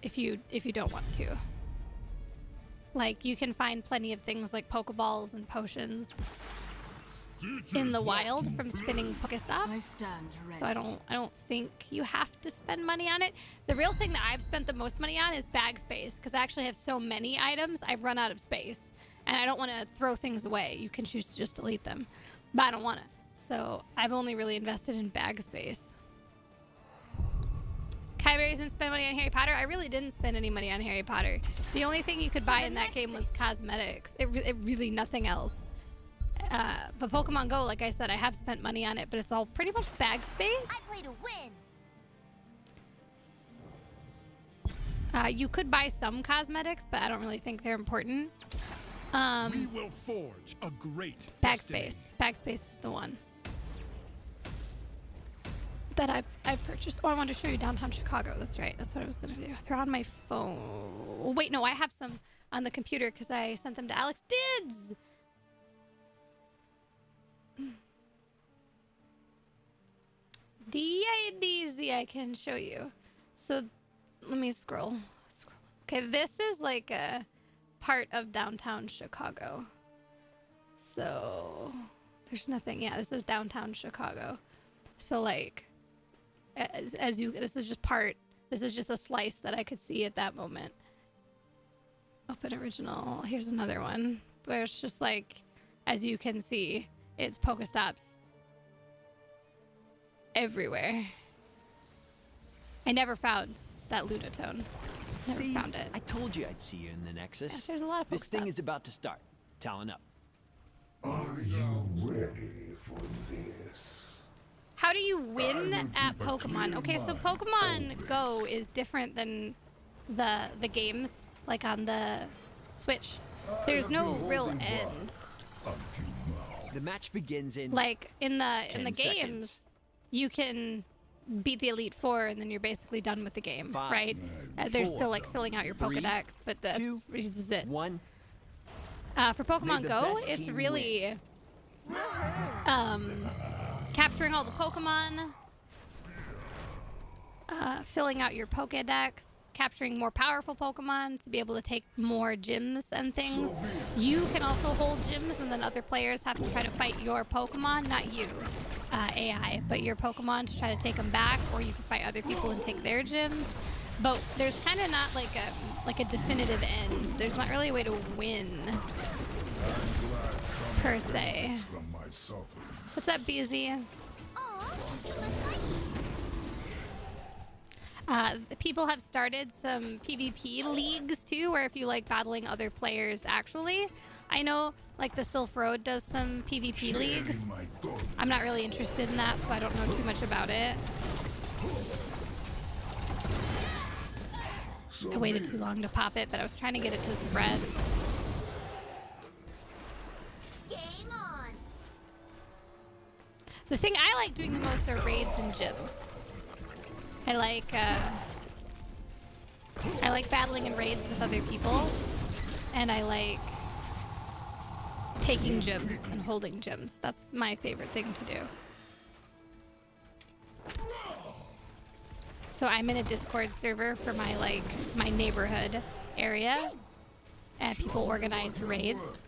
if you don't want to. Like, you can find plenty of things like Pokeballs and potions in the wild from spinning Pokestops. So I don't think you have to spend money on it. The real thing that I've spent the most money on is bag space, because I actually have so many items, I've run out of space. And I don't want to throw things away. You can choose to just delete them, but I don't want to. So I've only really invested in bag space. Kiyeberries didn't spend money on Harry Potter. I really didn't spend any money on Harry Potter. The only thing you could buy in that game was cosmetics. It really nothing else. But Pokemon Go, like I said, I have spent money on it, but it's all pretty much bag space. I play to win. You could buy some cosmetics, but I don't really think they're important. We will forge a great bag destiny. space. Bag space is the one that I've purchased. Oh, I wanted to show you downtown Chicago. That's right. That's what I was gonna do. They're on my phone. Wait, no, I have some on the computer because I sent them to Alex Dids. D-I-D-Z, I can show you. So let me scroll. Okay, this is like a part of downtown Chicago. So there's nothing. Yeah, this is downtown Chicago. So like, this is just a slice that I could see at that moment. Open original. Here's another one where it's just like, as you can see, it's Pokestops everywhere. I never found that Lunatone. Never found it. I told you I'd see you in the Nexus. Yes, there's a lot of This thing Pokestops. is about to start. Talon up. Are you ready for this? How do you win at Pokemon? Okay, so Pokemon Go is different than the games, like on the Switch. There's no real end. The match begins in Like in the 10 games, seconds. you can beat the Elite Four and then you're basically done with the game, 5, right? They're 4, still like filling out your 3, Pokedex, but that's 2, this is it. 1. For Pokemon the Go, best it's team really capturing all the Pokemon, filling out your Pokedex, capturing more powerful Pokemon to be able to take more gyms and things. You can also hold gyms, and then other players have to try to fight your Pokemon, not you, AI, but your Pokemon to try to take them back, or you can fight other people and take their gyms. But there's kind of not like a definitive end. There's not really a way to win, per se. What's up, BZ? People have started some PvP leagues too, where if you like battling other players actually. I know like the Silph Road does some PvP leagues. I'm not really interested in that, so I don't know too much about it. I waited too long to pop it, but I was trying to get it to spread. Game on. The thing I like doing the most are raids and gyms. I like battling in raids with other people, and I like taking gyms and holding gyms. That's my favorite thing to do. So I'm in a Discord server for my neighborhood area, and people organize raids.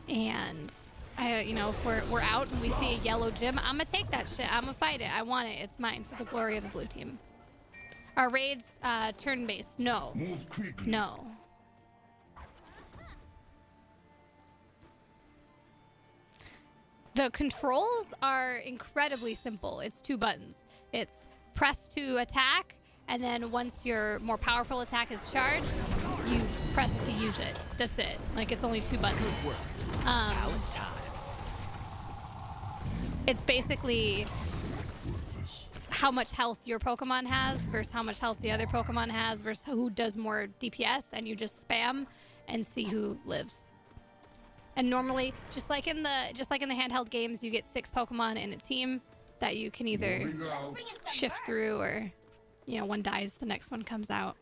And if we're out and we see a yellow gym, I'm gonna take that shit. I'm gonna fight it. I want it. It's mine for the glory of the blue team. Are raids turn-based? No. No. The controls are incredibly simple. It's 2 buttons. It's press to attack, and then once your more powerful attack is charged, you press to use it. That's it. Like, it's only 2 buttons. Talent time. It's basically how much health your Pokemon has versus how much health the other Pokemon has versus who does more DPS, and you just spam and see who lives. And normally, just like in the handheld games, you get 6 Pokemon in a team that you can either shift through, or one dies, the next one comes out.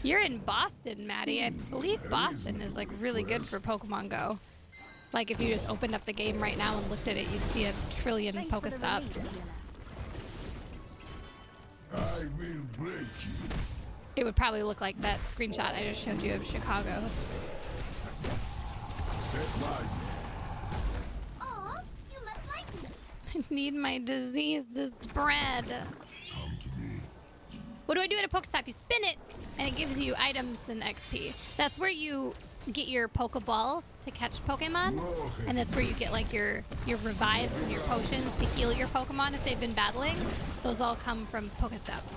You're in Boston, Maddie. I believe Boston is like really good for Pokemon Go. Like if you just opened up the game right now and looked at it, you'd see a trillion Pokestops. I will break you. It would probably look like that screenshot I just showed you of Chicago. Step right. Aw, you must like me. I need my disease to spread. Come to me. What do I do at a Pokestop? You spin it, and it gives you items and XP. That's where you get your Pokeballs to catch Pokemon, and that's where you get like your revives and your potions to heal your Pokemon if they've been battling. Those all come from Pokestops.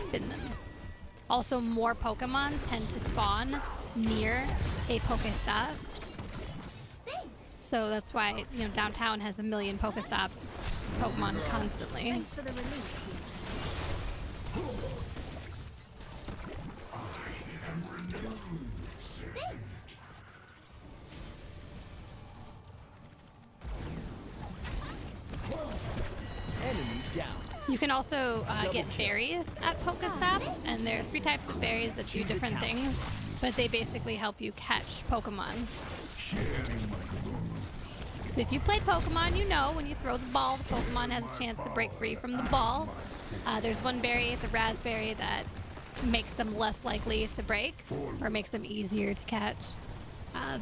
Spin them. Also, more Pokemon tend to spawn near a Pokestop. So that's why, you know, downtown has a million Pokestops. It's Pokemon constantly. Thanks for the relief. Enemy down. You can also get berries at Pokestops, and there are 3 types of berries that do different things, but they basically help you catch Pokemon. So if you played Pokemon, you know when you throw the ball, the Pokemon has a chance to break free from the ball. There's one berry, the raspberry, that makes them less likely to break, or makes them easier to catch.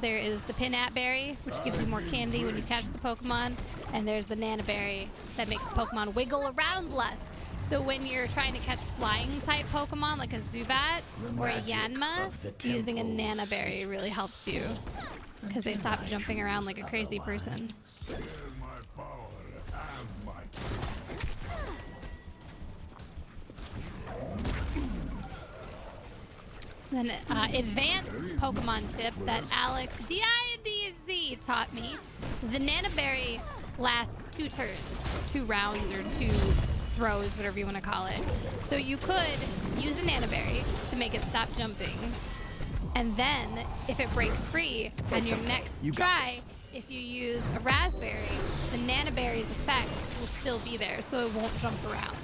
There is the Pinat berry, which gives you more candy when you catch the Pokemon, and there's the Nana berry that makes the Pokemon wiggle around less. So when you're trying to catch flying type Pokemon like a Zubat or a Yanma, using a Nana berry really helps you because they stop jumping around like a crazy person. Then advanced Pokemon tip that Alex DIDZ taught me. The Nana berry lasts 2 turns, 2 rounds, or 2 throws, whatever you want to call it. So you could use a Nana berry to make it stop jumping. And then if it breaks free on your next try, if you use a raspberry, the Nana berry's effect will still be there, so it won't jump around.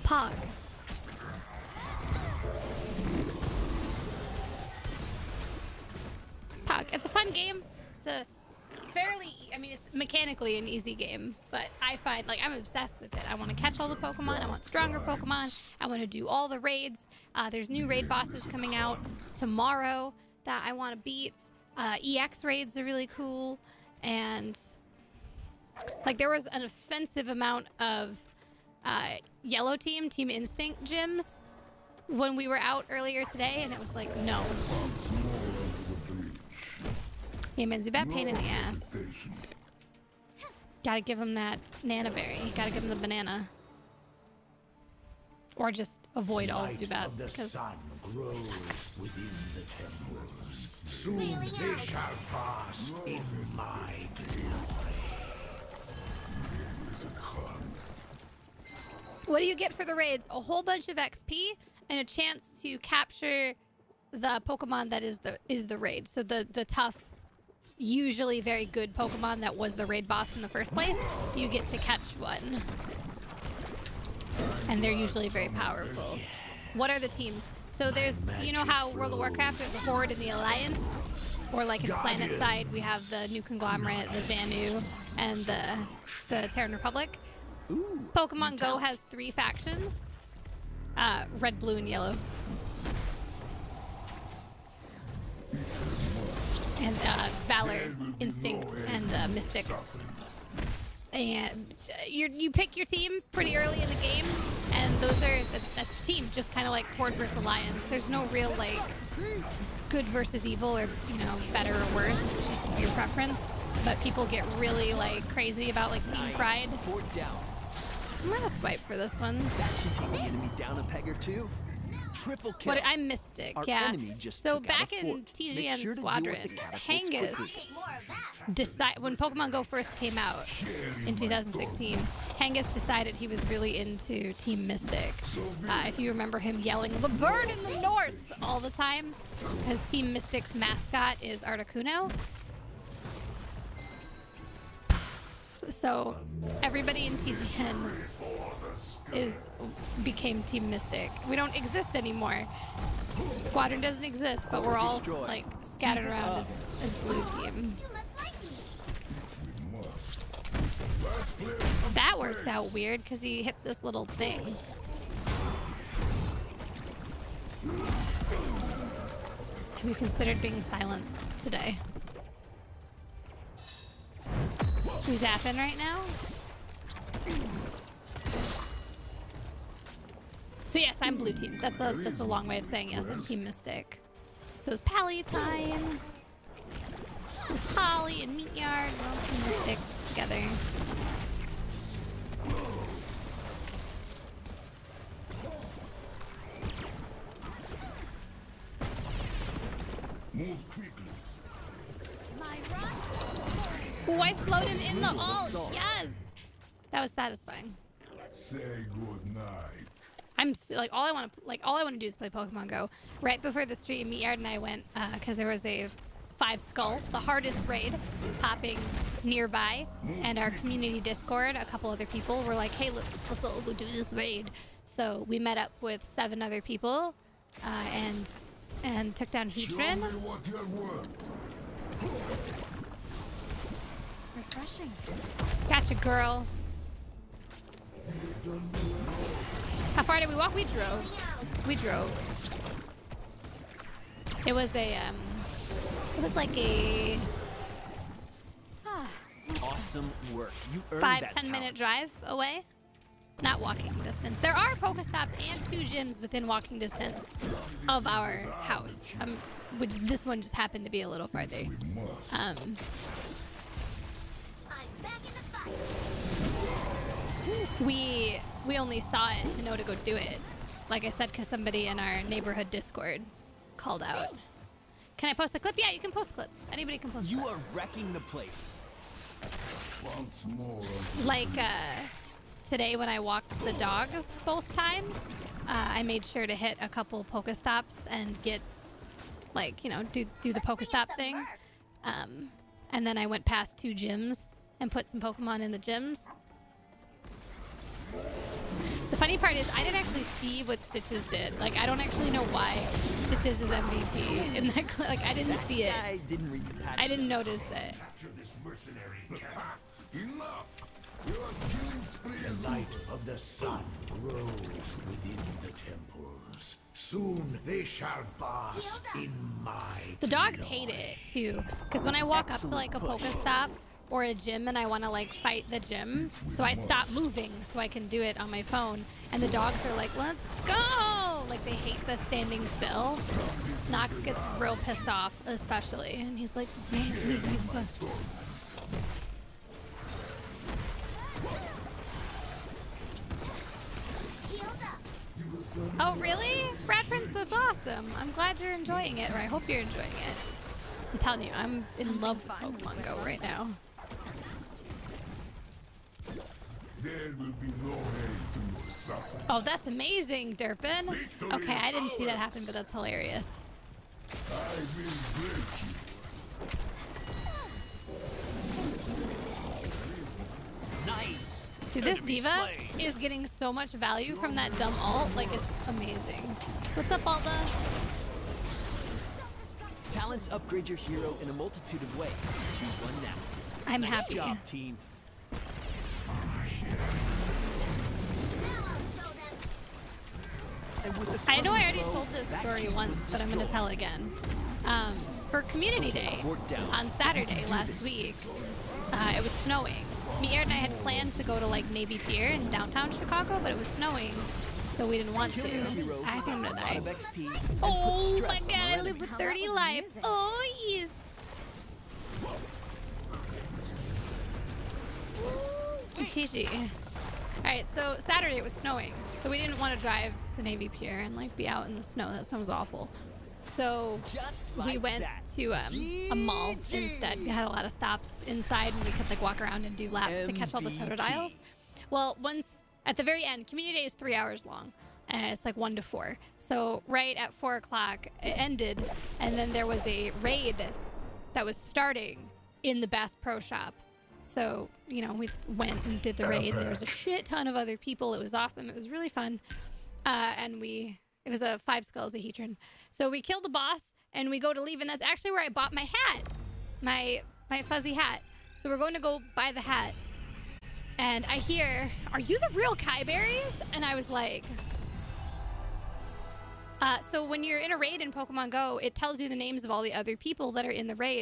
Pog. It's a fun game. It's a fairly, I mean, it's mechanically an easy game, but I find, like, I'm obsessed with it. I want to catch all the Pokemon. I want stronger Pokemon. I want to do all the raids. There's new raid bosses coming out tomorrow that I want to beat. EX raids are really cool. And, like, there was an offensive amount of Yellow Team Instinct gyms when we were out earlier today, and it was like, no. Yeah, man, Zubat pain in the ass. Gotta give him that Nana berry. Gotta give him the banana. Or just avoid all Zubats because Sun grows within the temples. Soon they shall pass in my glory. what do you get for the raids? A whole bunch of XP and a chance to capture the Pokemon that is the raid. So the tough, usually very good Pokemon that was the raid boss in the first place, you get to catch one. And they're usually very powerful. What are the teams? So there's, you know how World of Warcraft, there's the Horde and the Alliance? Or like in Planet Side, we have the New Conglomerate, the Vanu, and the Terran Republic. Pokemon Go has 3 factions. Red, blue, and yellow. And Valor, Instinct, and Mystic. And you pick your team pretty early in the game, and that's your team, just kind of like Horde versus Alliance. There's no real like good versus evil, or better or worse. It's just your preference. But people get really like crazy about like team pride. I'm gonna swipe for this one. That should take the enemy down a peg or two. Triple kill. What, I'm Mystic, Our yeah. enemy just So took out back a in fort. Make TGN sure to deal with Squadron, the catapults Hangus quickly. when Pokemon Go first came out in 2016, Hangus decided he was really into Team Mystic. If you remember him yelling, "The bird in the north!" all the time, because Team Mystic's mascot is Articuno. So everybody in TGN became Team Mystic. We don't exist anymore. Squadron doesn't exist, but we're all like scattered around as blue team. That worked out weird because he hit this little thing. Have you considered being silenced today? Who's zapping right now? So yes, I'm blue team. That's a long way of saying yes, I'm Team Mystic. So it's Pally time. So it's Polly and Meat Yard. We're all Team Mystic together. Move quickly. Oh, I slowed him in the ult. Yes, that was satisfying. Say good night. Like all I want to do is play Pokemon Go. Right before the stream, Meat Yard and I went because there was a 5 skull, the hardest raid, popping nearby, and our community Discord, a couple other people were like, "Hey, let's all go do this raid." So we met up with 7 other people, and took down Heatran. Refreshing. Gotcha, girl. How far did we walk? We drove. We drove. It was a it was like a Awesome work. You earned 5-10 minute drive away. Not walking distance. There are Pokestops and 2 gyms within walking distance of our house. Which this one just happened to be a little farther. I'm back in the fight. We only saw it to know to go do it. Like I said, because somebody in our neighborhood Discord called out. Can I post a clip? Yeah, you can post clips. Anybody can post clips. You are wrecking the place. Once more. Like today when I walked the dogs both times, I made sure to hit a couple Pokestops and get, like, you know, do the Pokestop thing. And then I went past 2 gyms and put some Pokemon in the gyms. The funny part is I didn't actually see what Stitches did. Like, I don't actually know why Stitches is MVP in that like, I didn't see it. I didn't read the patch. I didn't notice it. Capture this mercenary. Enough! Your killing spree. The light of the sun grows within the temples. Soon they shall bask in my The dogs hate it too, because when I walk up to like a Pokestop or a gym and I want to like fight the gym, so I stop moving so I can do it on my phone, and the dogs are like, "Let's go!" Like they hate the standing still. Nox gets real pissed off, especially, and he's like, "Leave." Oh really? Brad Prince, that's awesome. I'm glad you're enjoying it, or I hope you're enjoying it. I'm telling you, I'm in love with Pokemon Go right now. There will be no end to your suffering. Oh, that's amazing, Derpin. Okay, I didn't see that happen, but that's hilarious. I will break you. Nice. Dude, this diva is getting so much value from that dumb ult. Like, it's amazing. What's up, Alda? Talents upgrade your hero in a multitude of ways. Choose one now. I'm Nice happy. job, team. I know I already told this story once, but I'm going to tell it again. For Community Day on Saturday last week, it was snowing. Meat and I had planned to go to like Navy Pier in downtown Chicago, but it was snowing, so we didn't want to. I think I'm gonna die. Oh my god, I live with 30 life. Oh yes. Chichi. Alright, so Saturday it was snowing, so we didn't want to drive to Navy Pier and like be out in the snow. That sounds awful. So we went to a mall instead. We had a lot of stops inside, and we could like walk around and do laps to catch all the Totodiles. Well, once at the very end, Community Day is 3 hours long, and it's like 1 to 4. So right at 4 o'clock, it ended, and then there was a raid that was starting in the Bass Pro Shop So, you know, we went and did the raid. There was a shit ton of other people. It was awesome. It was really fun. And it was a 5 skulls Ahedron. So we killed the boss and we go to leave, and that's actually where I bought my hat. My fuzzy hat. So we're going to go buy the hat. And I hear, "Are you the real Kiyeberries?" And I was like... so when you're in a raid in Pokemon Go, it tells you the names of all the other people that are in the raid.